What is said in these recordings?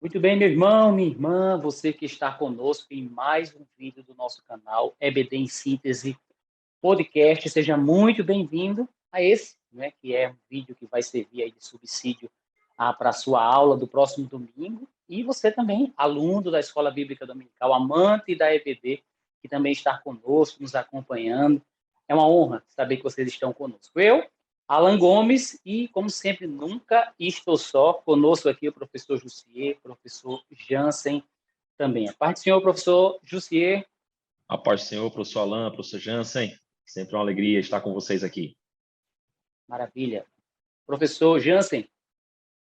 Muito bem, meu irmão, minha irmã, você que está conosco em mais um vídeo do nosso canal EBD em Síntese Podcast, seja muito bem-vindo a esse, né, que é um vídeo que vai servir aí de subsídio para a sua aula do próximo domingo. E você também, aluno da Escola Bíblica Dominical, amante da EBD, que também está conosco, nos acompanhando. É uma honra saber que vocês estão conosco. Eu, Alan Gomes, e, como sempre, nunca estou só. Conosco aqui o professor Jussier, professor Jansen também. A parte do senhor, professor Jussier. A paz do Senhor, professor Alan, professor Jansen. Sempre uma alegria estar com vocês aqui. Maravilha. Professor Jansen.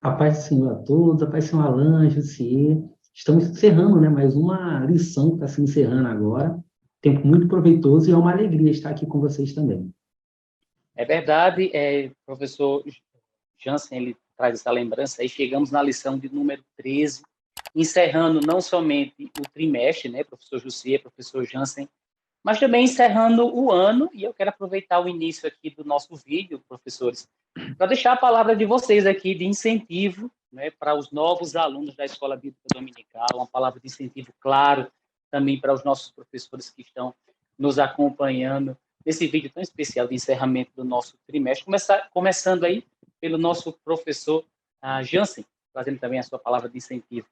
A paz do Senhor a todos, a paz do Senhor Alan, Jussier. Estamos encerrando, né, mais uma lição que está se encerrando agora. Tempo muito proveitoso e é uma alegria estar aqui com vocês também. É verdade, professor Jansen, ele traz essa lembrança aí. Chegamos na lição de número 13, encerrando não somente o trimestre, né, professor Jussier, professor Jansen, mas também encerrando o ano, e eu quero aproveitar o início aqui do nosso vídeo, professores, para deixar a palavra de vocês aqui de incentivo, né, para os novos alunos da Escola Bíblica Dominical, uma palavra de incentivo, claro, também para os nossos professores que estão nos acompanhando nesse vídeo tão especial de encerramento do nosso trimestre. Começando aí pelo nosso professor Jansen, trazendo também a sua palavra de incentivo.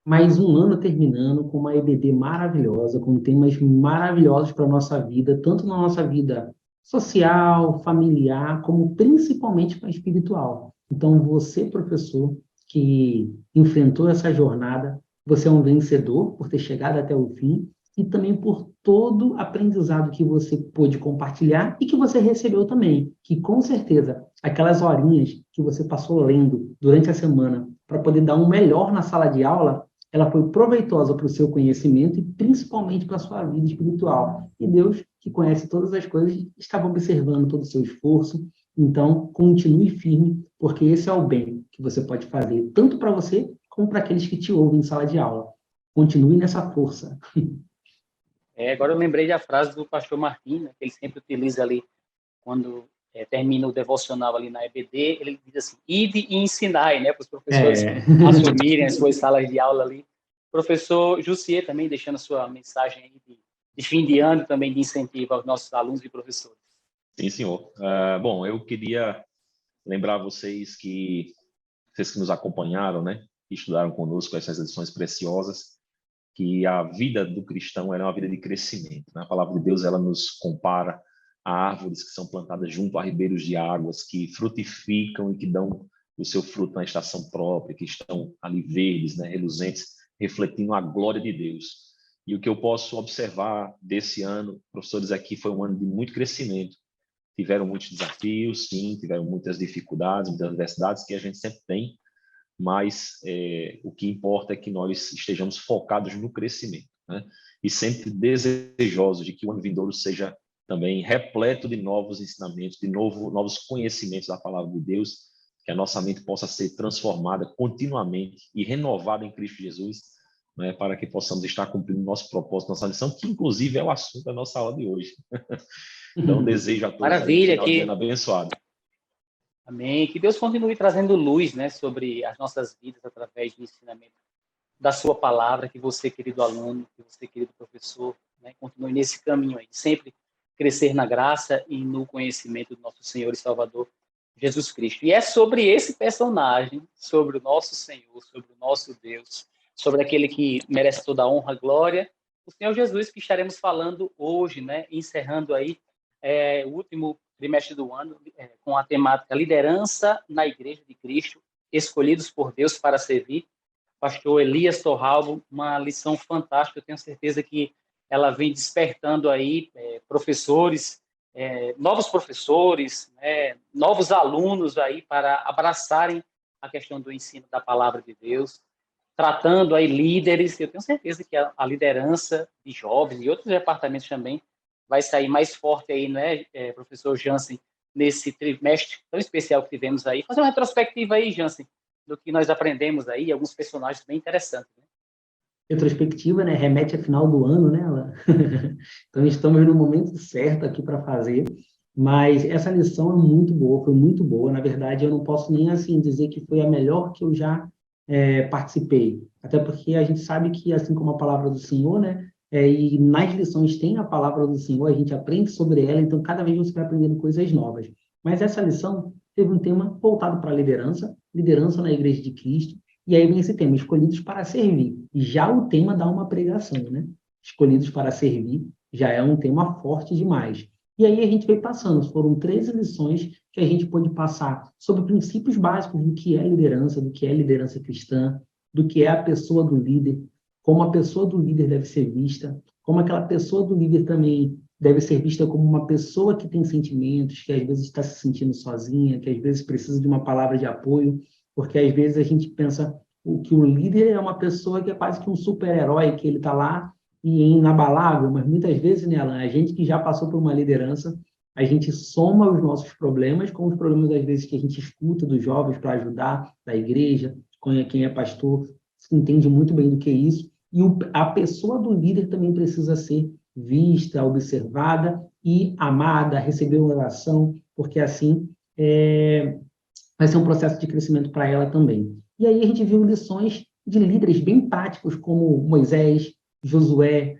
Mais um ano terminando com uma EBD maravilhosa, com temas maravilhosos para a nossa vida, tanto na nossa vida social, familiar, como principalmente para a espiritual. Então, você, professor, que enfrentou essa jornada, você é um vencedor por ter chegado até o fim e também por todo o aprendizado que você pôde compartilhar e que você recebeu também, que com certeza aquelas horinhas que você passou lendo durante a semana para poder dar um melhor na sala de aula, ela foi proveitosa para o seu conhecimento e principalmente para a sua vida espiritual. E Deus, que conhece todas as coisas, estava observando todo o seu esforço. Então, continue firme, porque esse é o bem que você pode fazer, tanto para você como para aqueles que te ouvem em sala de aula. Continue nessa força. Agora eu lembrei da frase do pastor Martim, né, que ele sempre utiliza ali quando termina o devocional ali na EBD, ele diz assim, ide e ensinai, né, para os professores assumirem as suas salas de aula ali. Professor Jussier também deixando a sua mensagem aí de fim de ano também de incentivo aos nossos alunos e professores. Sim, senhor. Bom, eu queria lembrar vocês que nos acompanharam, né, que estudaram conosco essas lições preciosas, que a vida do cristão é uma vida de crescimento, né? A palavra de Deus, ela nos compara a árvores que são plantadas junto a ribeiros de águas, que frutificam e que dão o seu fruto na estação própria, que estão ali verdes, né, reluzentes, refletindo a glória de Deus. E o que eu posso observar desse ano, professores, aqui foi um ano de muito crescimento. Tiveram muitos desafios, sim, tiveram muitas dificuldades, muitas adversidades que a gente sempre tem, mas o que importa é que nós estejamos focados no crescimento, né? E sempre desejosos de que o ano vindouro seja também repleto de novos ensinamentos, de novos conhecimentos da palavra de Deus, que a nossa mente possa ser transformada continuamente e renovada em Cristo Jesus, né, para que possamos estar cumprindo nosso propósito, nossa missão, que inclusive é o assunto da nossa aula de hoje. Então, desejo a todos Maravilha, um final de ano abençoado. Amém. Que Deus continue trazendo luz, né, sobre as nossas vidas através do ensinamento da sua palavra, que você, querido aluno, que você, querido professor, né, continue nesse caminho aí, sempre crescer na graça e no conhecimento do nosso Senhor e Salvador Jesus Cristo. E é sobre esse personagem, sobre o nosso Senhor, sobre o nosso Deus, sobre aquele que merece toda a honra e glória, o Senhor Jesus, que estaremos falando hoje, né, encerrando aí o último trimestre do ano, com a temática Liderança na Igreja de Cristo, escolhidos por Deus para servir. Pastor Elias Torralbo, uma lição fantástica, eu tenho certeza que ela vem despertando aí professores, novos professores, né, novos alunos aí para abraçarem a questão do ensino da palavra de Deus, tratando aí líderes. Eu tenho certeza que a liderança de jovens e outros departamentos também vai sair mais forte aí, né, professor Jansen, nesse trimestre tão especial que tivemos aí. Fazer uma retrospectiva aí, Jansen, do que nós aprendemos aí, alguns personagens bem interessantes, né? Retrospectiva, né? Remete a final do ano, né? Então, estamos no momento certo aqui para fazer, mas essa lição é muito boa, foi muito boa. Na verdade, eu não posso nem assim dizer que foi a melhor que eu já participei. Até porque a gente sabe que, assim como a palavra do Senhor, né? E nas lições tem a palavra do Senhor, a gente aprende sobre ela, então cada vez você vai aprendendo coisas novas. Mas essa lição teve um tema voltado para a liderança, liderança na Igreja de Cristo, e aí vem esse tema, escolhidos para servir. E já o tema dá uma pregação, né? Escolhidos para servir já é um tema forte demais. E aí a gente veio passando, foram 13 lições que a gente pôde passar sobre princípios básicos do que é liderança cristã, do que é a pessoa do líder, como a pessoa do líder deve ser vista, como aquela pessoa do líder também deve ser vista como uma pessoa que tem sentimentos, que às vezes está se sentindo sozinha, que às vezes precisa de uma palavra de apoio, porque às vezes a gente pensa que o líder é uma pessoa que é quase que um super-herói, que ele está lá e é inabalável, mas muitas vezes, né, Alan, a gente que já passou por uma liderança, a gente soma os nossos problemas com os problemas, às vezes, que a gente escuta dos jovens para ajudar, da igreja, quem é pastor, entende muito bem do que é isso, e a pessoa do líder também precisa ser vista, observada e amada, receber uma oração, porque assim vai ser um processo de crescimento para ela também. E aí a gente viu lições de líderes bem práticos, como Moisés, Josué,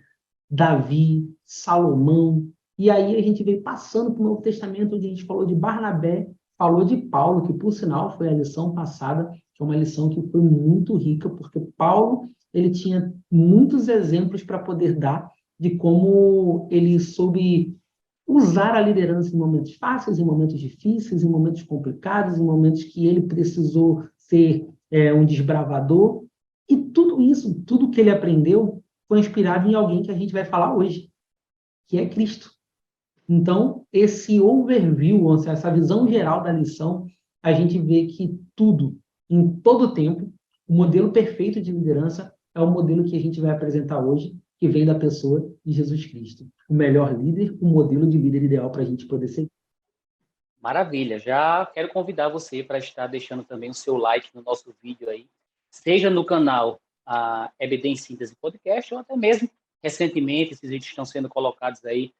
Davi, Salomão. E aí a gente veio passando para o Novo Testamento, onde a gente falou de Barnabé, falou de Paulo, que por sinal foi a lição passada, que é uma lição que foi muito rica, porque Paulo ele tinha muitos exemplos para poder dar de como ele soube usar a liderança em momentos fáceis, em momentos difíceis, em momentos complicados, em momentos que ele precisou ser um desbravador. E tudo isso, tudo que ele aprendeu, foi inspirado em alguém que a gente vai falar hoje, que é Cristo. Então, esse overview, essa visão geral da lição, a gente vê que tudo, em todo tempo, o modelo perfeito de liderança é o modelo que a gente vai apresentar hoje, que vem da pessoa de Jesus Cristo. O melhor líder, o modelo de líder ideal para a gente poder seguir. Maravilha. Já quero convidar você para estar deixando também o seu like no nosso vídeo aí, seja no canal EBD em Síntese Podcast, ou até mesmo, recentemente, esses vídeos estão sendo colocados aí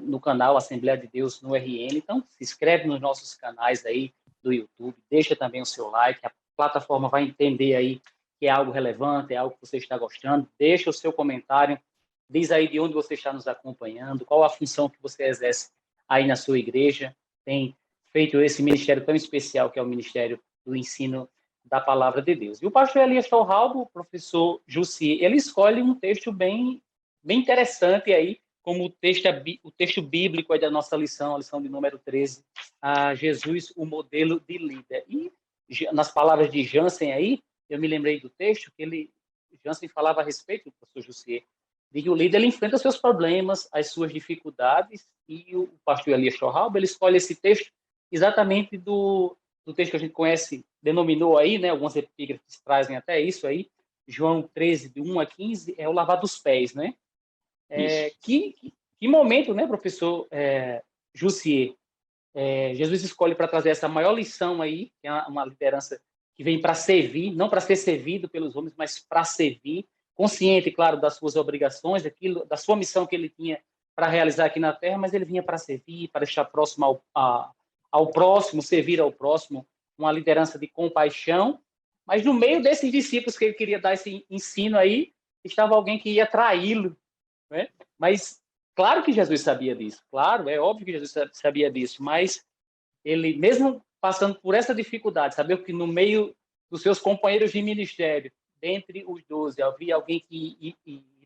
no canal Assembleia de Deus no RN. Então, se inscreve nos nossos canais aí do YouTube, deixa também o seu like, a plataforma vai entender aí que é algo relevante, é algo que você está gostando, deixa o seu comentário, diz aí de onde você está nos acompanhando, qual a função que você exerce aí na sua igreja, tem feito esse ministério tão especial que é o Ministério do Ensino da Palavra de Deus. E o pastor Elias Torralbo, o professor Jussi, ele escolhe um texto bem interessante aí, como o texto bíblico aí da nossa lição, a lição de número 13, Jesus, o modelo de líder. E nas palavras de Jansen aí, eu me lembrei do texto que Jansen falava a respeito do professor Jussi, de que o líder ele enfrenta seus problemas, as suas dificuldades, e o pastor Elias Torralba, ele escolhe esse texto exatamente do texto que a gente conhece, denominou aí, né, algumas epígrafes trazem até isso aí, João 13, de 1 a 15, é o lavar dos pés, né? Que momento, né, professor Jussier? Jesus escolhe para trazer essa maior lição aí, que é uma liderança que vem para servir, não para ser servido pelos homens, mas para servir, consciente, claro, das suas obrigações, da sua missão que ele tinha para realizar aqui na Terra, mas ele vinha para servir, para estar próximo ao próximo, servir ao próximo, uma liderança de compaixão. Mas no meio desses discípulos que ele queria dar esse ensino aí, estava alguém que ia traí-lo, né? Mas claro que Jesus sabia disso, claro, é óbvio que Jesus sabia disso, mas ele, mesmo passando por essa dificuldade, saber que no meio dos seus companheiros de ministério, dentre os 12, havia alguém que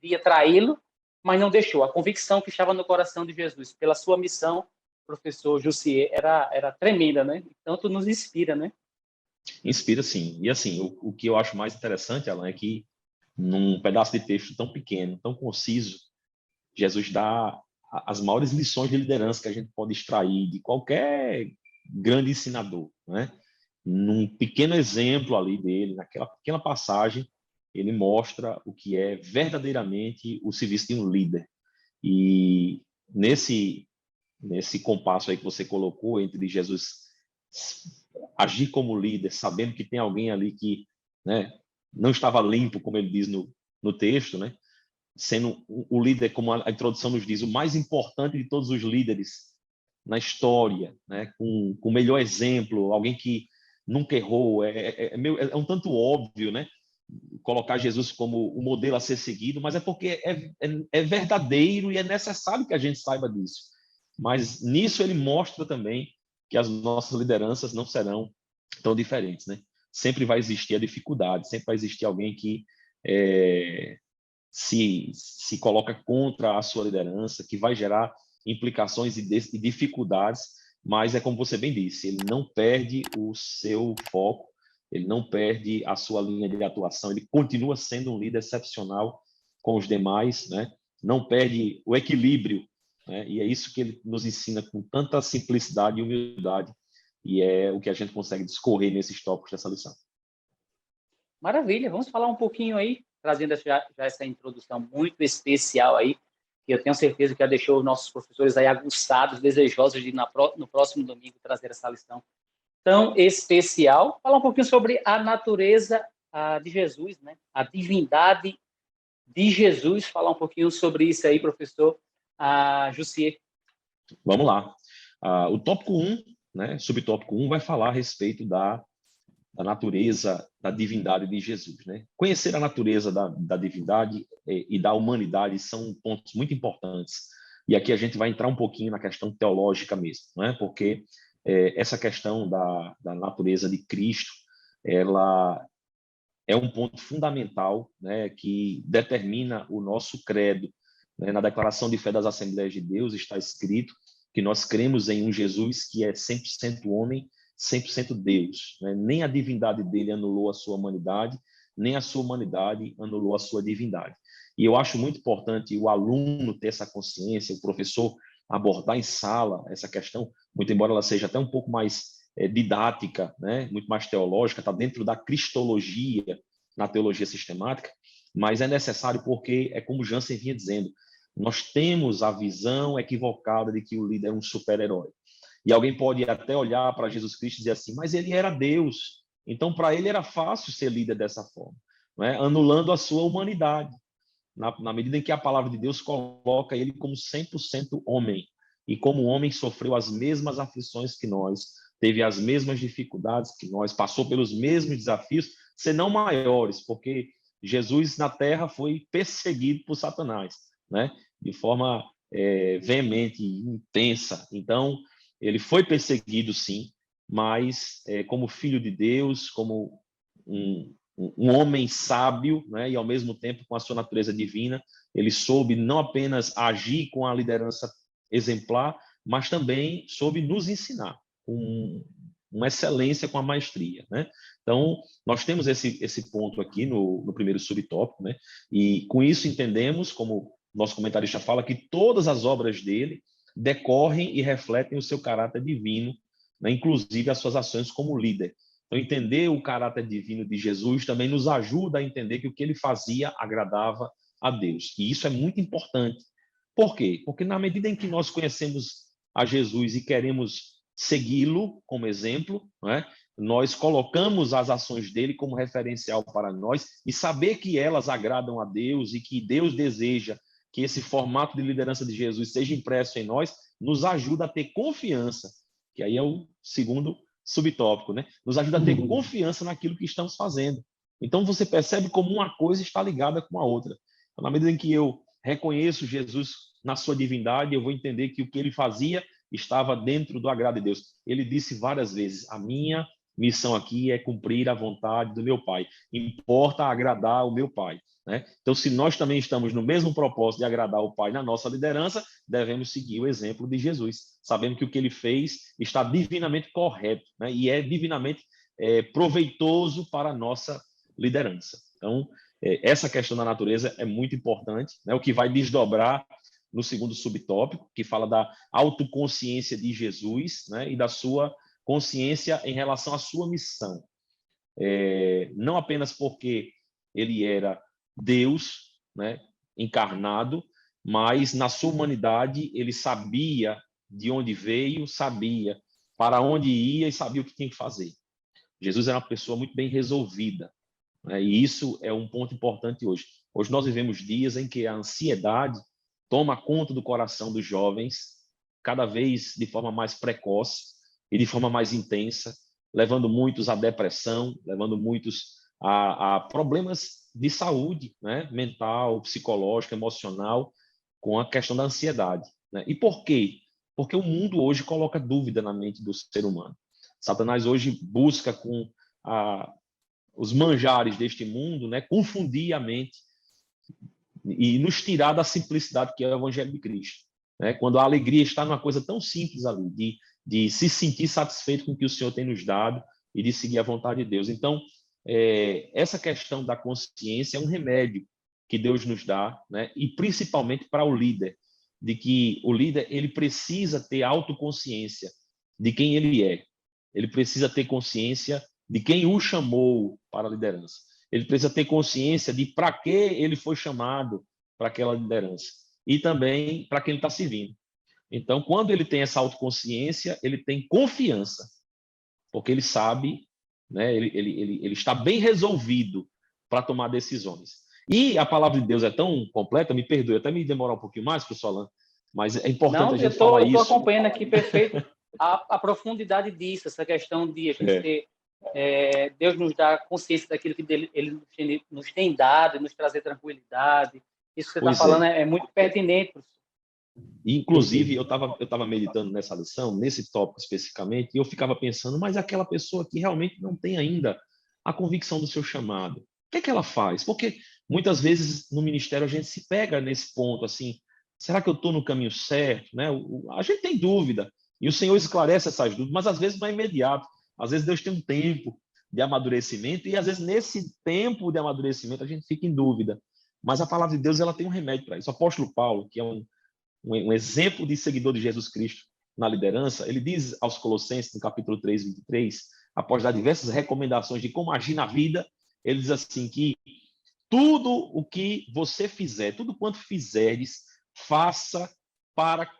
iria traí-lo, mas não deixou. A convicção que estava no coração de Jesus pela sua missão, professor Jussier, era tremenda, né? Tanto nos inspira, né? Inspira, sim. E assim, o que eu acho mais interessante, Alan, é que num pedaço de texto tão pequeno, tão conciso, Jesus dá as maiores lições de liderança que a gente pode extrair de qualquer grande ensinador, né? Num pequeno exemplo ali dele, naquela pequena passagem, ele mostra o que é verdadeiramente o serviço de um líder. E nesse compasso aí que você colocou entre Jesus agir como líder, sabendo que tem alguém ali que, né, não estava limpo, como ele diz no texto, né? Sendo o líder, como a introdução nos diz, o mais importante de todos os líderes na história, né? Com o melhor exemplo, alguém que nunca errou. É um tanto óbvio, né? Colocar Jesus como o modelo a ser seguido, mas é porque é verdadeiro e é necessário que a gente saiba disso. Mas nisso ele mostra também que as nossas lideranças não serão tão diferentes, né? Sempre vai existir a dificuldade, sempre vai existir alguém que se coloca contra a sua liderança, que vai gerar implicações e dificuldades, mas é como você bem disse, ele não perde o seu foco, ele não perde a sua linha de atuação, ele continua sendo um líder excepcional com os demais, né? Não perde o equilíbrio, né? E é isso que ele nos ensina com tanta simplicidade e humildade, e é o que a gente consegue discorrer nesses tópicos dessa lição. Maravilha, vamos falar um pouquinho aí, trazendo já essa introdução muito especial aí, que eu tenho certeza que já deixou os nossos professores aí aguçados, desejosos de no próximo domingo trazer essa lição tão especial. Falar um pouquinho sobre a natureza de Jesus, né? A divindade de Jesus. Falar um pouquinho sobre isso aí, professor Jussier. Vamos lá. O tópico 1, né, subtópico 1, vai falar a respeito da natureza, da divindade de Jesus, né? Conhecer a natureza da divindade e da humanidade são pontos muito importantes. E aqui a gente vai entrar um pouquinho na questão teológica mesmo, né? Porque essa questão da natureza de Cristo, ela é um ponto fundamental, né, que determina o nosso credo, né? Na Declaração de Fé das Assembleias de Deus está escrito que nós cremos em um Jesus que é 100% homem, 100% Deus, né? Nem a divindade dele anulou a sua humanidade, nem a sua humanidade anulou a sua divindade. E eu acho muito importante o aluno ter essa consciência, o professor abordar em sala essa questão, muito embora ela seja até um pouco mais didática, né? Muito mais teológica, está dentro da cristologia, na teologia sistemática, mas é necessário porque, é como Jansen vinha dizendo, nós temos a visão equivocada de que o líder é um super-herói. E alguém pode até olhar para Jesus Cristo e dizer assim, mas ele era Deus, então para ele era fácil ser líder dessa forma, né? Anulando a sua humanidade, na medida em que a palavra de Deus coloca ele como 100% homem, e como homem sofreu as mesmas aflições que nós, teve as mesmas dificuldades que nós, passou pelos mesmos desafios, senão maiores, porque Jesus na terra foi perseguido por Satanás, né? De forma veemente, intensa. Então, ele foi perseguido, sim, mas como filho de Deus, como um homem sábio, né? E ao mesmo tempo com a sua natureza divina, ele soube não apenas agir com a liderança exemplar, mas também soube nos ensinar com uma excelência, com a maestria, né? Então, nós temos esse ponto aqui no primeiro subtópico, né? E com isso entendemos, como nosso comentarista fala, que todas as obras dele decorrem e refletem o seu caráter divino, né? Inclusive as suas ações como líder. Então, entender o caráter divino de Jesus também nos ajuda a entender que o que ele fazia agradava a Deus. E isso é muito importante. Por quê? Porque na medida em que nós conhecemos a Jesus e queremos segui-lo como exemplo, né? Nós colocamos as ações dele como referencial para nós e saber que elas agradam a Deus e que Deus deseja que esse formato de liderança de Jesus seja impresso em nós, nos ajuda a ter confiança, que aí é o segundo subtópico, né? Nos ajuda a ter confiança naquilo que estamos fazendo. Então você percebe como uma coisa está ligada com a outra. Então, na medida em que eu reconheço Jesus na sua divindade, eu vou entender que o que ele fazia estava dentro do agrado de Deus. Ele disse várias vezes, a minha missão aqui é cumprir a vontade do meu Pai. Importa agradar o meu Pai, né? Então, se nós também estamos no mesmo propósito de agradar o Pai na nossa liderança, devemos seguir o exemplo de Jesus, sabendo que o que ele fez está divinamente correto, né? E é divinamente proveitoso para a nossa liderança. Então, essa questão da natureza é muito importante, né? O que vai desdobrar no segundo subtópico, que fala da autoconsciência de Jesus, né? E da sua consciência em relação à sua missão. Não apenas porque ele era Deus, né, encarnado, mas na sua humanidade ele sabia de onde veio, sabia para onde ia e sabia o que tinha que fazer. Jesus era uma pessoa muito bem resolvida, né, e isso é um ponto importante hoje. Hoje nós vivemos dias em que a ansiedade toma conta do coração dos jovens, cada vez de forma mais precoce e de forma mais intensa, levando muitos à depressão, levando muitos a problemas de saúde, né? Mental, psicológica, emocional, com a questão da ansiedade, né? E por quê? Porque o mundo hoje coloca dúvida na mente do ser humano. Satanás hoje busca com os manjares deste mundo, né, confundir a mente e nos tirar da simplicidade que é o Evangelho de Cristo, né? Quando a alegria está numa coisa tão simples ali, de se sentir satisfeito com o que o Senhor tem nos dado e de seguir a vontade de Deus. Então, essa questão da consciência é um remédio que Deus nos dá, né? E principalmente para o líder, de que o líder ele precisa ter autoconsciência de quem ele é. Ele precisa ter consciência de quem o chamou para a liderança. Ele precisa ter consciência de para que ele foi chamado para aquela liderança e também para quem ele está servindo. Então, quando ele tem essa autoconsciência, ele tem confiança, porque ele sabe, né, ele está bem resolvido para tomar decisões. E a palavra de Deus é tão completa, me perdoe, até me demorar um pouquinho mais, professor Alan, mas é importante a gente falar isso. Eu estou acompanhando aqui perfeito a profundidade disso, essa questão de a gente ter Deus nos dá consciência daquilo que Ele nos tem dado, nos trazer tranquilidade. Isso que você está falando é muito pertinente, professor. Inclusive, eu estava meditando nessa lição, nesse tópico especificamente, e eu ficava pensando, mas aquela pessoa que realmente não tem ainda a convicção do seu chamado, o que é que ela faz? Porque muitas vezes no ministério a gente se pega nesse ponto, assim, será que eu estou no caminho certo? Né? A gente tem dúvida, e o Senhor esclarece essas dúvidas, mas às vezes não é imediato. Às vezes Deus tem um tempo de amadurecimento, e às vezes nesse tempo de amadurecimento a gente fica em dúvida. Mas a palavra de Deus ela tem um remédio para isso. O apóstolo Paulo, que é um exemplo de seguidor de Jesus Cristo na liderança, ele diz aos Colossenses, no capítulo 3, 23, após dar diversas recomendações de como agir na vida, ele diz assim que tudo o que você fizer, tudo quanto fizeres, faça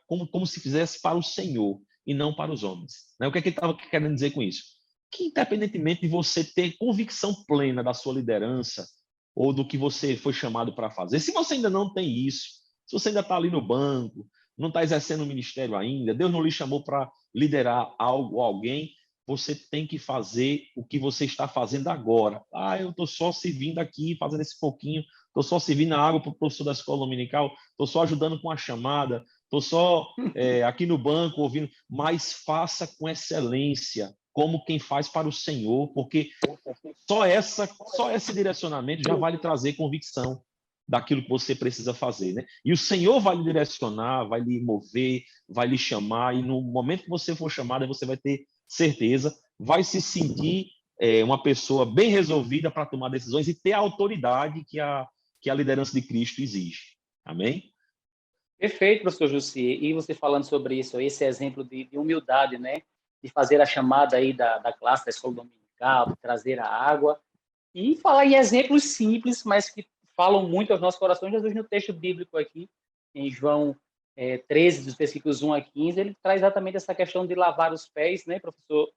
como se fizesse para o Senhor e não para os homens. O que é que ele estava querendo dizer com isso? Que independentemente de você ter convicção plena da sua liderança ou do que você foi chamado para fazer, se você ainda não tem isso, se você ainda está ali no banco, não está exercendo o ministério ainda, Deus não lhe chamou para liderar algo ou alguém, você tem que fazer o que você está fazendo agora. Eu estou só servindo aqui, fazendo esse pouquinho, estou só servindo a água para o professor da escola dominical, estou só ajudando com a chamada, estou só aqui no banco ouvindo, mas faça com excelência, como quem faz para o Senhor, porque só esse direcionamento já vai lhe trazer convicção daquilo que você precisa fazer, né? E o Senhor vai lhe direcionar, vai lhe mover, vai lhe chamar, e no momento que você for chamado, você vai ter certeza, vai se sentir uma pessoa bem resolvida para tomar decisões e ter a autoridade que a liderança de Cristo exige. Amém? Perfeito, professor Jussi. E você falando sobre isso, esse exemplo de humildade, né? De fazer a chamada aí da classe da escola dominical, de trazer a água, e falar em exemplos simples, mas que falam muito aos nossos corações. Jesus, no texto bíblico aqui, em João 13, dos versículos 1 a 15, ele traz exatamente essa questão de lavar os pés, né, professor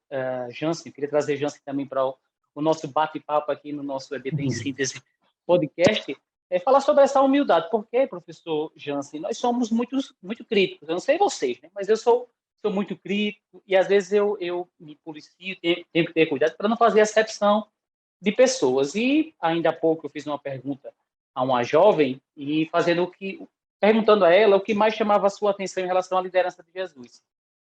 Jansen? Eu queria trazer Jansen também para o nosso bate-papo aqui no nosso EBT em Síntese podcast, falar sobre essa humildade. Por quê, professor Jansen? Nós somos muito críticos. Eu não sei vocês, né, mas eu sou muito crítico e às vezes eu me policio, tenho que ter cuidado para não fazer acepção de pessoas. E ainda há pouco eu fiz uma pergunta a uma jovem e perguntando a ela o que mais chamava a sua atenção em relação à liderança de Jesus.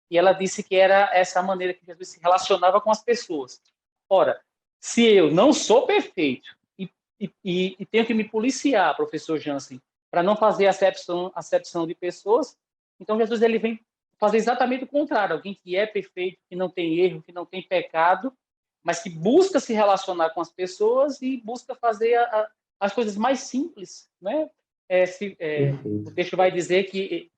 E ela disse que era essa maneira que Jesus se relacionava com as pessoas. Ora, se eu não sou perfeito e tenho que me policiar, professor Jansen, para não fazer acepção de pessoas, então Jesus ele vem fazer exatamente o contrário. Alguém que é perfeito, que não tem erro, que não tem pecado, mas que busca se relacionar com as pessoas e busca fazer as coisas mais simples, né? O texto vai dizer que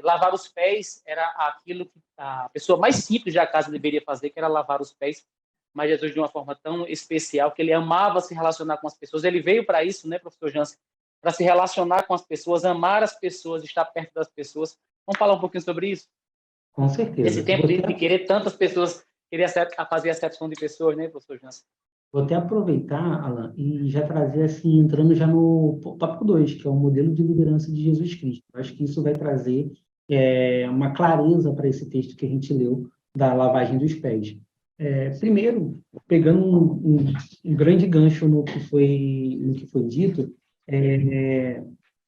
lavar os pés era aquilo que a pessoa mais simples da casa deveria fazer, que era lavar os pés, mas Jesus, de uma forma tão especial, que ele amava se relacionar com as pessoas. Ele veio para isso, né, professor Jansen? Para se relacionar com as pessoas, amar as pessoas, estar perto das pessoas. Vamos falar um pouquinho sobre isso? Com certeza. Esse tempo de querer tantas pessoas, querer fazer acepção de pessoas, né, professor Jansen? Vou até aproveitar, Alan, e já trazer, assim, entrando já no tópico 2, que é o modelo de liderança de Jesus Cristo. Acho que isso vai trazer uma clareza para esse texto que a gente leu, da lavagem dos pés. Primeiro, pegando um grande gancho no que foi dito,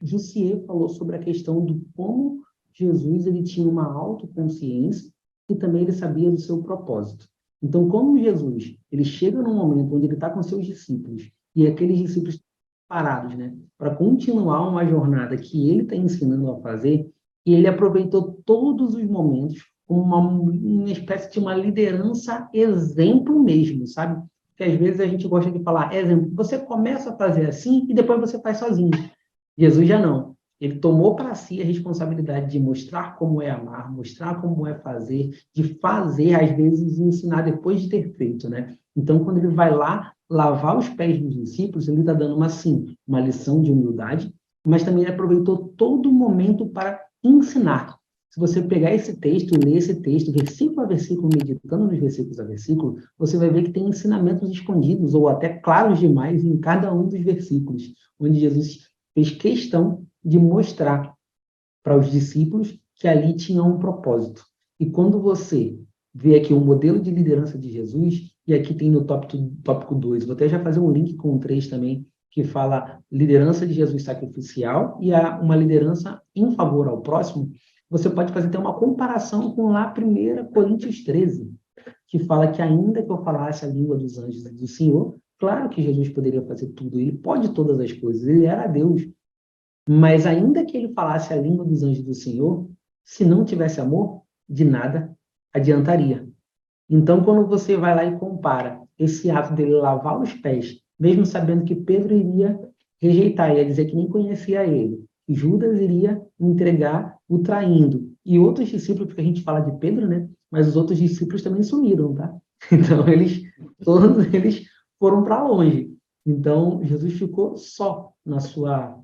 Jussier falou sobre a questão do como Jesus ele tinha uma autoconsciência e também ele sabia do seu propósito. Então, como Jesus ele chega num momento onde ele está com seus discípulos e aqueles discípulos parados, né, para continuar uma jornada que ele está ensinando a fazer, e ele aproveitou todos os momentos como uma espécie de uma liderança exemplo mesmo, sabe? Porque às vezes a gente gosta de falar exemplo. Você começa a fazer assim e depois você faz sozinho. Jesus já não. Ele tomou para si a responsabilidade de mostrar como é amar, mostrar como é fazer, de fazer, às vezes, e ensinar depois de ter feito, né? Então, quando ele vai lá lavar os pés dos discípulos, ele está dando uma lição de humildade, mas também ele aproveitou todo o momento para ensinar. Se você pegar esse texto, ler esse texto, versículo a versículo, meditando nos versículos a versículo, você vai ver que tem ensinamentos escondidos, ou até claros demais, em cada um dos versículos, onde Jesus fez questão de mostrar para os discípulos que ali tinha um propósito. E quando você vê aqui o modelo de liderança de Jesus, e aqui tem no tópico 2, vou até já fazer um link com o 3 também, que fala liderança de Jesus sacrificial e uma liderança em favor ao próximo, você pode fazer até uma comparação com lá 1 Coríntios 13, que fala que ainda que eu falasse a língua dos anjos e do Senhor, claro que Jesus poderia fazer tudo, ele pode todas as coisas, ele era Deus, mas ainda que ele falasse a língua dos anjos do Senhor, se não tivesse amor, de nada adiantaria. Então, quando você vai lá e compara esse ato dele lavar os pés, mesmo sabendo que Pedro iria rejeitar, ia dizer que nem conhecia ele, que Judas iria entregar o traindo, e outros discípulos, porque a gente fala de Pedro, né? Mas os outros discípulos também sumiram, tá? Então, todos eles foram para longe. Então, Jesus ficou só na sua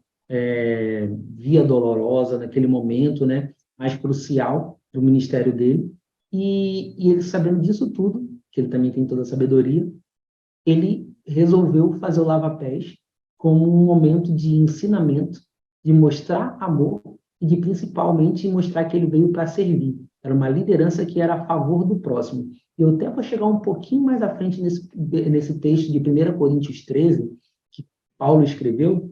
via dolorosa, naquele momento, né, mais crucial do ministério dele, e ele sabendo disso tudo, que ele também tem toda a sabedoria, ele resolveu fazer o lava-pés como um momento de ensinamento, de mostrar amor e de principalmente mostrar que ele veio para servir. Era uma liderança que era a favor do próximo. Eu até vou chegar um pouquinho mais à frente nesse texto de 1 Coríntios 13, que Paulo escreveu.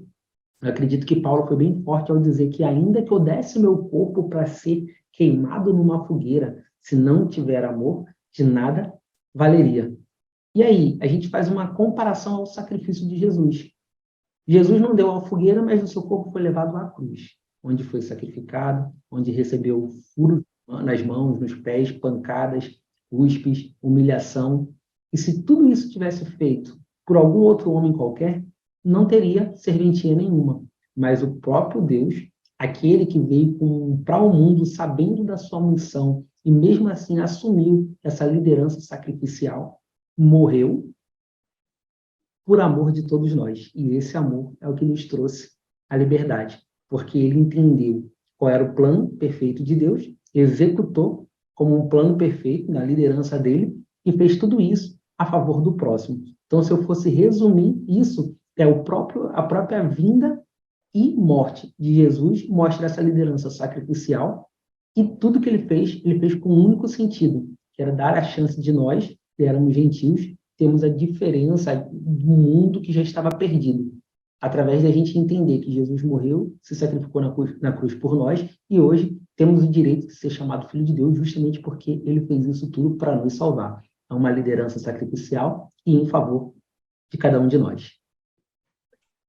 Eu acredito que Paulo foi bem forte ao dizer que ainda que eu desse meu corpo para ser queimado numa fogueira, se não tiver amor, de nada valeria. E aí, a gente faz uma comparação ao sacrifício de Jesus. Jesus não deu a fogueira, mas o seu corpo foi levado à cruz, onde foi sacrificado, onde recebeu furos nas mãos, nos pés, pancadas, cuspes, humilhação. E se tudo isso tivesse feito por algum outro homem qualquer, não teria serventia nenhuma. Mas o próprio Deus, aquele que veio para o mundo sabendo da sua missão e mesmo assim assumiu essa liderança sacrificial, morreu por amor de todos nós. E esse amor é o que nos trouxe a liberdade, porque ele entendeu qual era o plano perfeito de Deus, executou como um plano perfeito na liderança dele e fez tudo isso a favor do próximo. Então, se eu fosse resumir isso, a própria vinda e morte de Jesus mostra essa liderança sacrificial e tudo que ele fez com um único sentido, que era dar a chance de nós, que éramos gentios, termos a diferença do mundo que já estava perdido, através da gente entender que Jesus morreu, se sacrificou na cruz por nós, e hoje temos o direito de ser chamado Filho de Deus, justamente porque ele fez isso tudo para nos salvar. É uma liderança sacrificial e em favor de cada um de nós.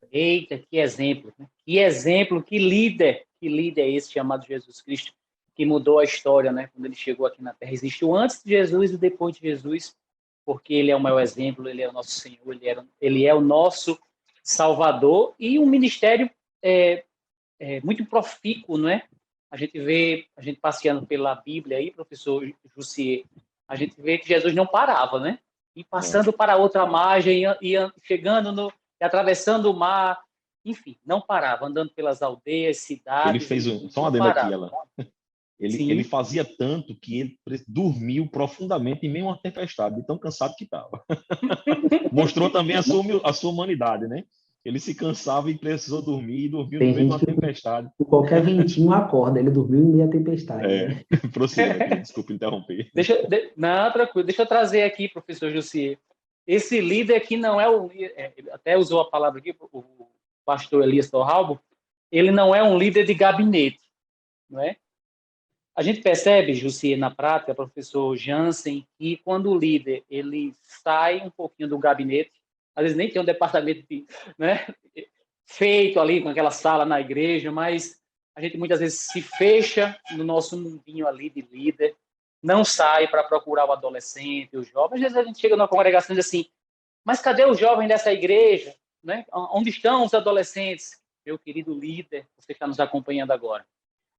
Eita, que exemplo, né? Que exemplo, que líder é esse chamado Jesus Cristo, que mudou a história, né? Quando ele chegou aqui na Terra. Existiu antes de Jesus e depois de Jesus, porque ele é o maior exemplo, ele é o nosso Senhor, ele é o nosso Salvador, e um ministério muito profícuo, não é? A gente passeando pela Bíblia aí, professor Jussier, a gente vê que Jesus não parava, né? E passando para outra margem, chegando e atravessando o mar, enfim, não parava, andando pelas aldeias, cidades. Ele fez só uma adendo aqui, Alan. Ele fazia tanto que ele dormiu profundamente em meio a uma tempestade, de tão cansado que estava. Mostrou também a sua humanidade, né? Ele se cansava e precisou dormir, e dormiu no Tem meio de gente uma que tempestade. com qualquer ventinho acorda, ele dormiu em meio à tempestade, né? Prossiga, meu querido, desculpa interromper. Não, tranquilo. Deixa eu trazer aqui, professor Jussier. Esse líder aqui não é o... até usou a palavra aqui, o pastor Elias Torralbo, ele não é um líder de gabinete, não é? A gente percebe, Jussier, na prática, professor Jansen, que quando o líder ele sai um pouquinho do gabinete, às vezes nem tem um departamento né, feito ali com aquela sala na igreja, mas a gente muitas vezes se fecha no nosso mundinho ali de líder, não sai para procurar o adolescente, o jovem. Às vezes a gente chega numa congregação e diz assim, mas cadê os jovens dessa igreja? Né? Onde estão os adolescentes? Meu querido líder, você está nos acompanhando agora.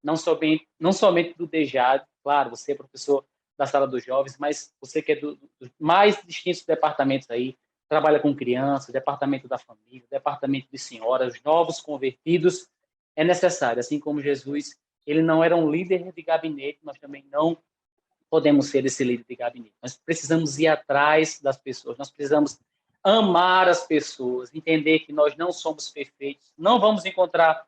Não somente do DEJAD, claro, você é professor da sala dos jovens, mas você que é dos mais distintos departamentos aí, trabalha com crianças, departamento da família, departamento de senhoras, os novos convertidos, é necessário, assim como Jesus, ele não era um líder de gabinete, nós também não podemos ser esse líder de gabinete. Nós precisamos ir atrás das pessoas, nós precisamos amar as pessoas, entender que nós não somos perfeitos, não vamos encontrar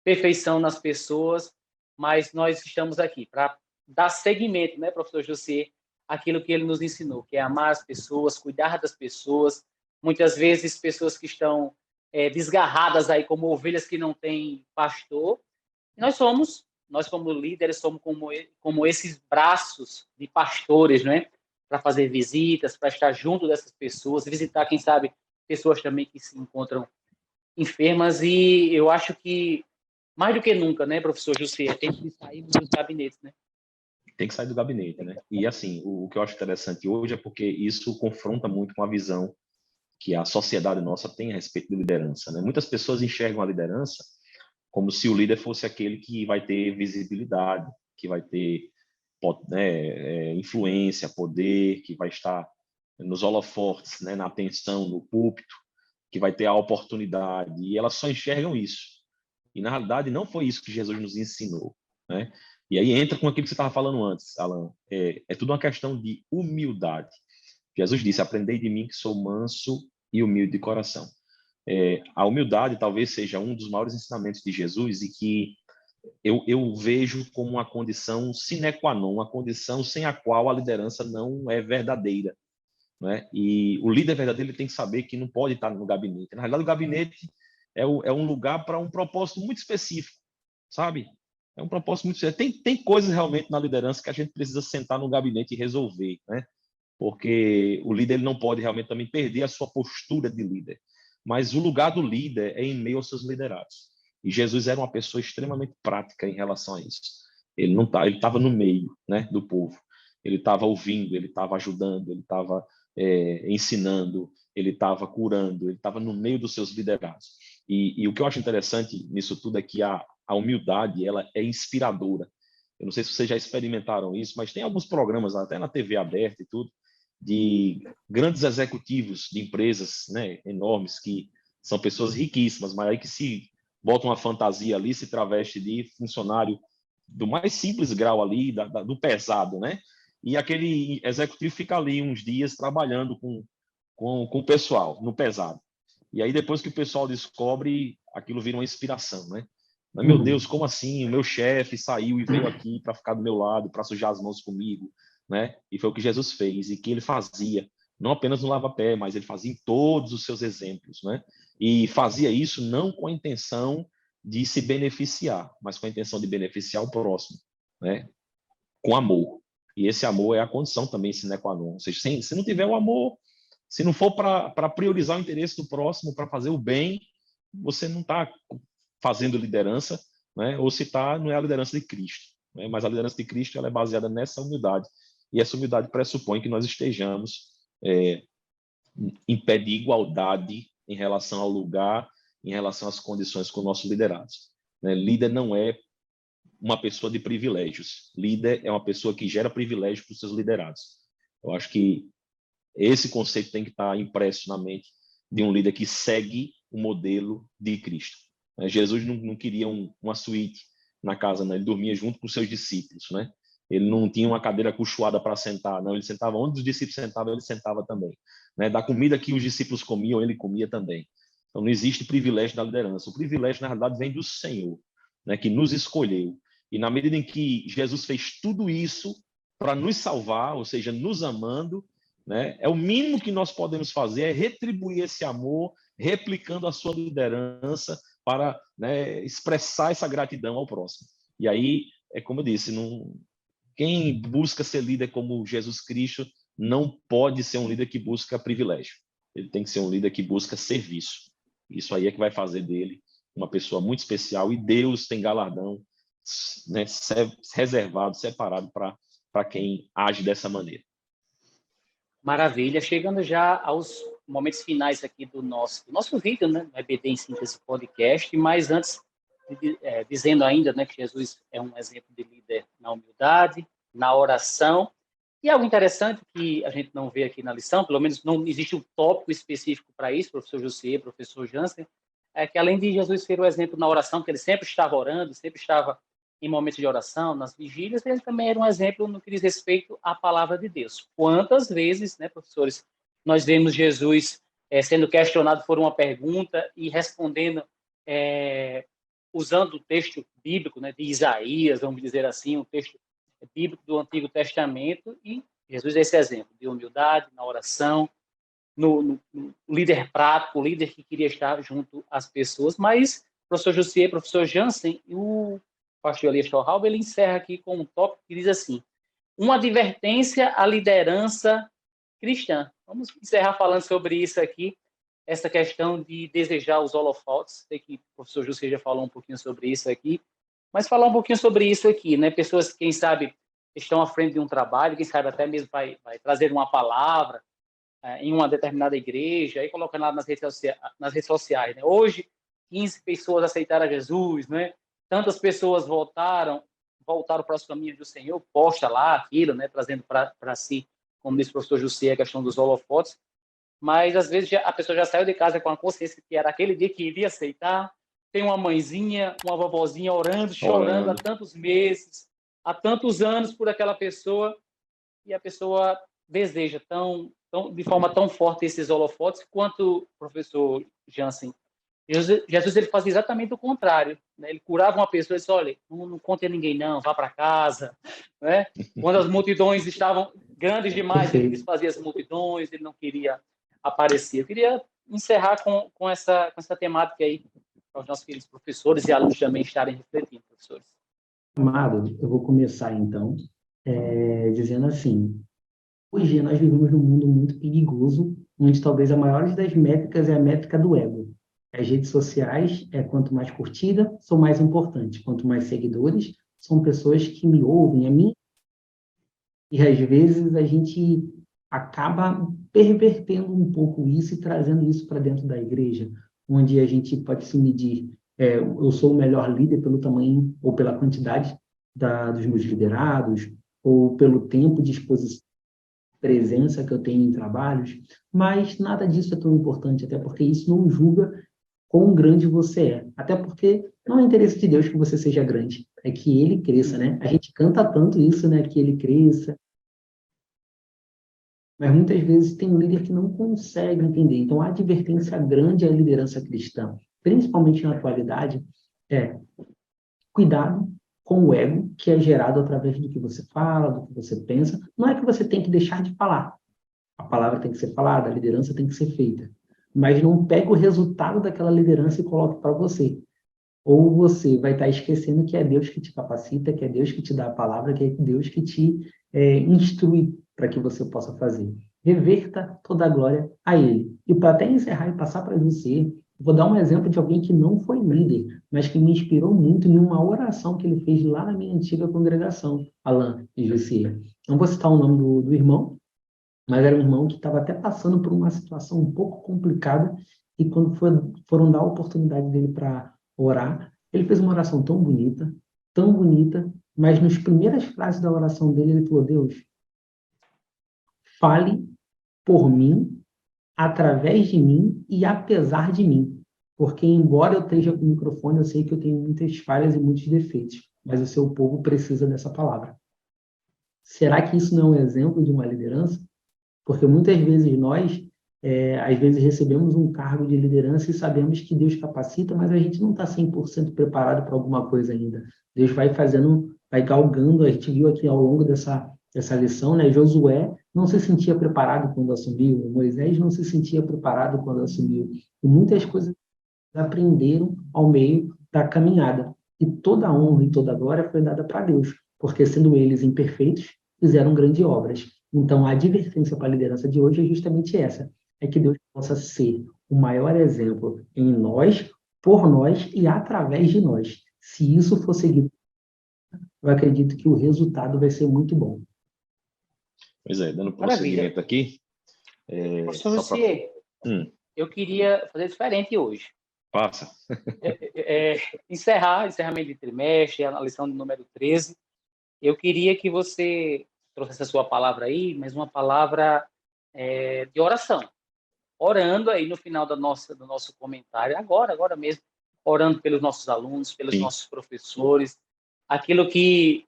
perfeição nas pessoas, mas nós estamos aqui para dar seguimento, né, professor José, aquilo que ele nos ensinou, que é amar as pessoas, cuidar das pessoas, muitas vezes pessoas que estão desgarradas aí como ovelhas que não têm pastor. E nós como líderes, somos como esses braços de pastores, né, para fazer visitas, para estar junto dessas pessoas, visitar, quem sabe, pessoas também que se encontram enfermas. E eu acho que mais do que nunca, né, professor José, tem que sair dos gabinetes, né? Tem que sair do gabinete, né? E assim, o que eu acho interessante hoje é porque isso confronta muito com a visão que a sociedade nossa tem a respeito de liderança, né? Muitas pessoas enxergam a liderança como se o líder fosse aquele que vai ter visibilidade, que vai ter, né, influência, poder, que vai estar nos holofotes, né, na atenção, no púlpito, que vai ter a oportunidade. E elas só enxergam isso. E, na realidade, não foi isso que Jesus nos ensinou, né? E aí entra com aquilo que você estava falando antes, Alan. É tudo uma questão de humildade. Jesus disse, aprendei de mim que sou manso e humilde de coração. A humildade talvez seja um dos maiores ensinamentos de Jesus e que eu vejo como uma condição sine qua non, uma condição sem a qual a liderança não é verdadeira, né? E o líder verdadeiro ele tem que saber que não pode estar no gabinete. Na realidade, o gabinete é um lugar para um propósito muito específico, sabe? É um propósito muito específico. Tem coisas realmente na liderança que a gente precisa sentar no gabinete e resolver, né? Porque o líder ele não pode realmente também perder a sua postura de líder. Mas o lugar do líder é em meio aos seus liderados. E Jesus era uma pessoa extremamente prática em relação a isso. Ele não tá, ele estava no meio, né, do povo. Ele estava ouvindo, ele estava ajudando, ele estava ensinando, ele estava curando, ele estava no meio dos seus liderados. E o que eu acho interessante nisso tudo é que a humildade ela é inspiradora. Eu não sei se vocês já experimentaram isso, mas tem alguns programas até na TV aberta e tudo de grandes executivos de empresas, né, enormes que são pessoas riquíssimas, mas aí que se botam uma fantasia ali, se traveste de funcionário do mais simples grau ali, do pesado, né? E aquele executivo fica ali uns dias trabalhando com o pessoal, no pesado. E aí depois que o pessoal descobre, aquilo vira uma inspiração, né? Mas, meu Deus, como assim? O meu chefe saiu e veio aqui para ficar do meu lado, para sujar as mãos comigo, né? E foi o que Jesus fez e que ele fazia, não apenas no lava-pé, mas ele fazia em todos os seus exemplos, né? E fazia isso não com a intenção de se beneficiar, mas com a intenção de beneficiar o próximo, né? Com amor. E esse amor é a condição também sine qua non. Ou seja, se não tiver o amor, se não for para priorizar o interesse do próximo, para fazer o bem, você não está fazendo liderança, né? Ou se está, não é a liderança de Cristo. Né? Mas a liderança de Cristo ela é baseada nessa humildade. E essa humildade pressupõe que nós estejamos em pé de igualdade em relação ao lugar, em relação às condições com nossos liderados. Né? Líder não é uma pessoa de privilégios. Líder é uma pessoa que gera privilégio para os seus liderados. Eu acho que esse conceito tem que estar impresso na mente de um líder que segue o modelo de Cristo. Jesus não queria uma suíte na casa, né? Ele dormia junto com os seus discípulos, né? Ele não tinha uma cadeira acolchoada para sentar, não. Ele sentava onde os discípulos sentavam, ele sentava também. Né? Da comida que os discípulos comiam, ele comia também. Então, não existe privilégio da liderança. O privilégio, na realidade, vem do Senhor, né, que nos escolheu. E na medida em que Jesus fez tudo isso para nos salvar, ou seja, nos amando, né, é o mínimo que nós podemos fazer, é retribuir esse amor, replicando a sua liderança para, né, expressar essa gratidão ao próximo. E aí, é como eu disse, quem busca ser líder como Jesus Cristo não pode ser um líder que busca privilégio. Ele tem que ser um líder que busca serviço. Isso aí é que vai fazer dele uma pessoa muito especial, e Deus tem galardão, né, reservado, separado para quem age dessa maneira. Maravilha. Chegando já aos momentos finais aqui do nosso vídeo, né, do EBD em Síntese Podcast, mas antes, dizendo ainda, né, que Jesus é um exemplo de líder na humildade, na oração. E algo interessante que a gente não vê aqui na lição, pelo menos não existe um tópico específico para isso, professor José, professor Jansen, é que além de Jesus ser o exemplo na oração, que ele sempre estava orando, sempre estava em momentos de oração, nas vigílias, ele também era um exemplo no que diz respeito à palavra de Deus. Quantas vezes, né, professores, nós vemos Jesus sendo questionado por uma pergunta e respondendo usando o texto bíblico, né, de Isaías, vamos dizer assim, um texto bíblico do Antigo Testamento, e Jesus é esse exemplo de humildade, na oração, no líder prático, o líder que queria estar junto às pessoas. Mas o professor Jussier, professor Jansen e o pastor Elias Schauhaub, ele encerra aqui com um tópico que diz assim: uma advertência à liderança cristã. Vamos encerrar falando sobre isso aqui, essa questão de desejar os holofotes. Sei que o professor Jussier já falou um pouquinho sobre isso aqui, mas falar um pouquinho sobre isso aqui, né? Pessoas que, quem sabe, estão à frente de um trabalho, quem sabe até mesmo vai trazer uma palavra em uma determinada igreja, aí colocando lá nas redes sociais, né? Hoje, 15 pessoas aceitaram a Jesus, né? Tantas pessoas voltaram para os caminhos do Senhor, posta lá aquilo, né? Trazendo para si, como disse o professor José, a questão dos holofotes. Mas, às vezes, a pessoa já saiu de casa com a consciência que era aquele dia que iria aceitar. Tem uma mãezinha, uma vovozinha orando, chorando há tantos meses, há tantos anos por aquela pessoa, e a pessoa deseja de forma tão forte esses holofotes, quanto o professor Jansen. Jesus ele fazia exatamente o contrário, né? Ele curava uma pessoa e disse: olha, não conte a ninguém não, vá para casa, né? Quando as multidões estavam grandes demais, ele desfazia as multidões, ele não queria aparecer. Eu queria encerrar com essa temática aí, para os nossos queridos professores e alunos também estarem refletindo, professores. Amado, eu vou começar então dizendo assim: hoje nós vivemos num mundo muito perigoso, onde talvez a maior das métricas é a métrica do ego. As redes sociais, quanto mais curtida, são mais importantes. Quanto mais seguidores, são pessoas que me ouvem, a mim. E às vezes a gente acaba pervertendo um pouco isso e trazendo isso para dentro da igreja, onde a gente pode se medir. Eu sou o melhor líder pelo tamanho ou pela quantidade dos meus liderados, ou pelo tempo de exposição, presença que eu tenho em trabalhos, mas nada disso é tão importante, até porque isso não julga quão grande você é. Até porque não é interesse de Deus que você seja grande, é que Ele cresça, né? A gente canta tanto isso, né? Que Ele cresça. Mas muitas vezes tem um líder que não consegue entender. Então, a advertência grande à liderança cristã, principalmente na atualidade, é cuidado com o ego que é gerado através do que você fala, do que você pensa. Não é que você tem que deixar de falar. A palavra tem que ser falada, a liderança tem que ser feita. Mas não pega o resultado daquela liderança e coloque para você. Ou você vai estar esquecendo que é Deus que te capacita, que é Deus que te dá a palavra, que é Deus que te instrui para que você possa fazer. Reverta toda a glória a Ele. E para até encerrar e passar para você, vou dar um exemplo de alguém que não foi líder, mas que me inspirou muito em uma oração que ele fez lá na minha antiga congregação, Alain e Jussier. Não vou citar o nome do irmão, mas era um irmão que estava até passando por uma situação um pouco complicada, e quando foram dar a oportunidade dele para orar, ele fez uma oração tão bonita, mas nas primeiras frases da oração dele, ele falou: Deus, fale por mim, através de mim e apesar de mim. Porque, embora eu esteja com o microfone, eu sei que eu tenho muitas falhas e muitos defeitos, mas o seu povo precisa dessa palavra. Será que isso não é um exemplo de uma liderança? Porque muitas vezes nós Às vezes recebemos um cargo de liderança e sabemos que Deus capacita, mas a gente não está 100% preparado para alguma coisa ainda. Deus vai fazendo, vai galgando, a gente viu aqui ao longo dessa lição, né? Josué não se sentia preparado quando assumiu, Moisés não se sentia preparado quando assumiu. E muitas coisas aprenderam ao meio da caminhada. E toda a honra e toda a glória foi dada para Deus, porque sendo eles imperfeitos, fizeram grandes obras. Então, a advertência para a liderança de hoje é justamente essa, é que Deus possa ser o maior exemplo em nós, por nós e através de nós. Se isso for seguido, eu acredito que o resultado vai ser muito bom. Pois é, dando Maravilha. prosseguimento aqui. Professor Jussier, eu queria fazer diferente hoje. Passa. Encerramento de trimestre, a lição de número 13. Eu queria que você trouxesse a sua palavra aí, mas uma palavra de oração. Orando aí no final do nosso comentário, agora mesmo, orando pelos nossos alunos, pelos nossos professores, aquilo que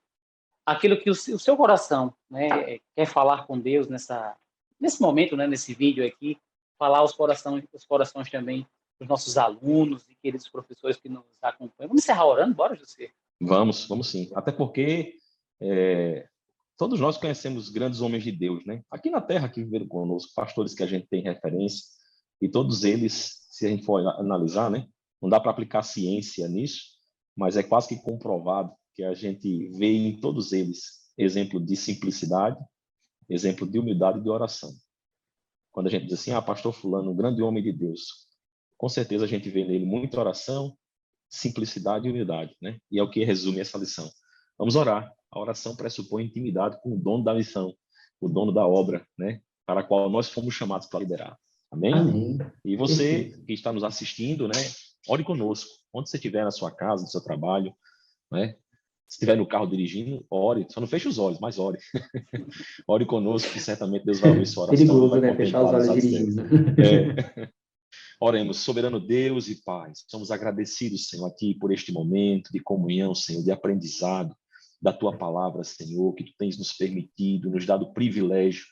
o seu coração, né, quer falar com Deus nesse momento, né, nesse vídeo aqui, falar os corações também dos nossos alunos e queridos professores que nos acompanham. Vamos encerrar orando? Bora, José? Vamos sim. Até porque todos nós conhecemos grandes homens de Deus, né? Aqui na Terra que viveram conosco, pastores que a gente tem referência, e todos eles, se a gente for analisar, né, não dá para aplicar ciência nisso, mas é quase que comprovado que a gente vê em todos eles exemplo de simplicidade, exemplo de humildade e de oração. Quando a gente diz assim, pastor fulano, um grande homem de Deus, com certeza a gente vê nele muita oração, simplicidade e humildade, né? E é o que resume essa lição. Vamos orar. A oração pressupõe intimidade com o dono da missão, o dono da obra, né? Para a qual nós fomos chamados para liderar. Amém? Amém. E você que está nos assistindo, né? Ore conosco. Onde você estiver, na sua casa, no seu trabalho, né? Se estiver no carro dirigindo, ore. Só não feche os olhos, mas ore. Ore conosco, que certamente Deus vai ouvir sua oração. Perigoso, Vai né? Fechar os olhos dirigindo. Oremos, soberano Deus e Pai, somos agradecidos, Senhor, a Ti por este momento de comunhão, Senhor, de aprendizado da Tua palavra, Senhor, que Tu tens nos permitido, nos dado o privilégio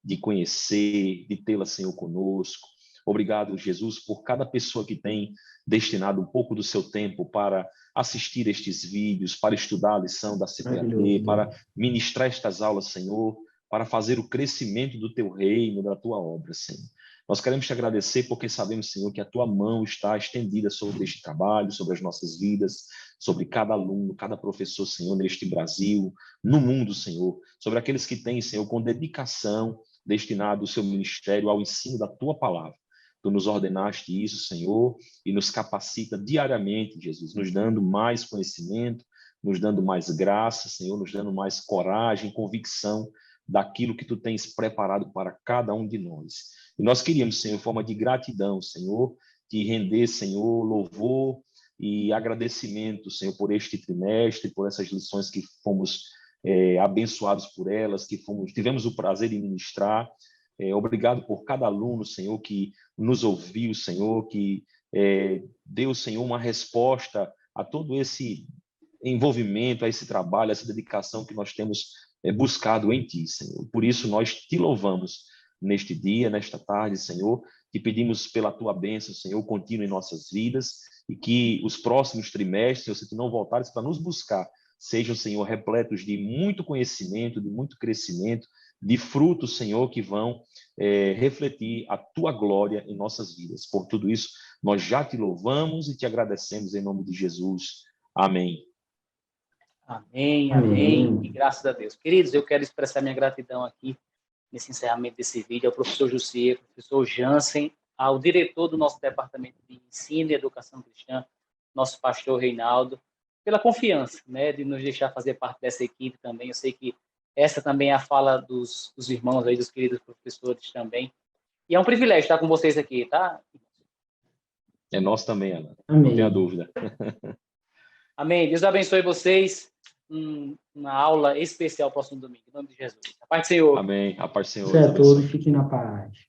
de conhecer, de tê-la, Senhor, conosco. Obrigado, Jesus, por cada pessoa que tem destinado um pouco do seu tempo para assistir estes vídeos, para estudar a lição da CPAD, para ministrar estas aulas, Senhor, para fazer o crescimento do Teu reino, da Tua obra, Senhor. Nós queremos te agradecer porque sabemos, Senhor, que a Tua mão está estendida sobre este trabalho, sobre as nossas vidas, sobre cada aluno, cada professor, Senhor, neste Brasil, no mundo, Senhor, sobre aqueles que têm, Senhor, com dedicação, destinado o seu ministério ao ensino da Tua palavra. Tu nos ordenaste isso, Senhor, e nos capacita diariamente, Jesus, nos dando mais conhecimento, nos dando mais graça, Senhor, nos dando mais coragem, convicção daquilo que Tu tens preparado para cada um de nós. E nós queríamos, Senhor, em forma de gratidão, Senhor, te render, Senhor, louvor e agradecimento, Senhor, por este trimestre, por essas lições que fomos abençoados por elas, que tivemos o prazer de ministrar. Obrigado por cada aluno, Senhor, que nos ouviu, Senhor, que deu, Senhor, uma resposta a todo esse envolvimento, a esse trabalho, a essa dedicação que nós temos buscado em Ti, Senhor. Por isso nós Te louvamos neste dia, nesta tarde, Senhor. Te pedimos pela Tua bênção, Senhor, contínua em nossas vidas e que os próximos trimestres, Senhor, se Tu não voltares para nos buscar, sejam, Senhor, repletos de muito conhecimento, de muito crescimento, de frutos, Senhor, que vão refletir a Tua glória em nossas vidas. Por tudo isso, nós já Te louvamos e Te agradecemos em nome de Jesus. Amém. Amém, amém. E graças a Deus. Queridos, eu quero expressar minha gratidão aqui nesse encerramento desse vídeo ao professor Jussier, ao professor Jansen, ao diretor do nosso departamento de ensino e educação cristã, nosso pastor Reinaldo, pela confiança, né, de nos deixar fazer parte dessa equipe também. Eu sei que essa também é a fala dos irmãos aí, dos queridos professores também. E é um privilégio estar com vocês aqui, tá? É nosso também, Ana. Amém. Não tenha dúvida. Amém. Deus abençoe vocês. Uma aula especial próximo domingo. Em nome de Jesus. A paz do Senhor. Amém. A paz do Senhor. Isso é a todos. Fiquem na paz.